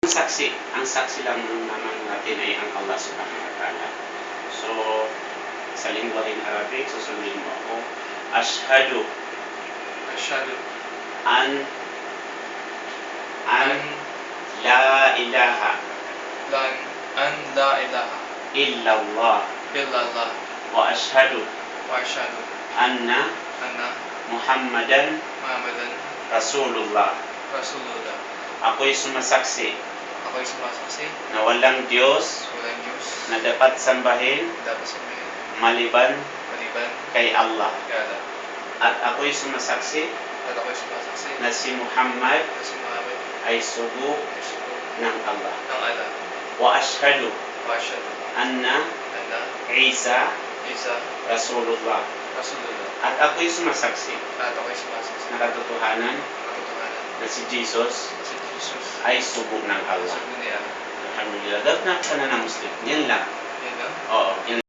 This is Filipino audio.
Ang saksi lang naman natin ay ang Allah Subhanahu wa Ta'ala. So, sa lingwaheng Arabic, susunodin mo ako. Ashhadu an la ilaha illallah wa ashhadu anna Muhammadan Rasulullah. Ako'y sumasaksi na walang Diyos na dapat sambahin maliban kay Allah. At ako'y sumasaksi na si Muhammad ay sugo ng Allah. Wa ashhadu anna Isa Rasulullah. At ako'y sumasaksi na katotohanan na si Jesus ay sugo ng Allah. Alhamdulillah. Dapat na ka na ng Muslim. Yan lang. Oo.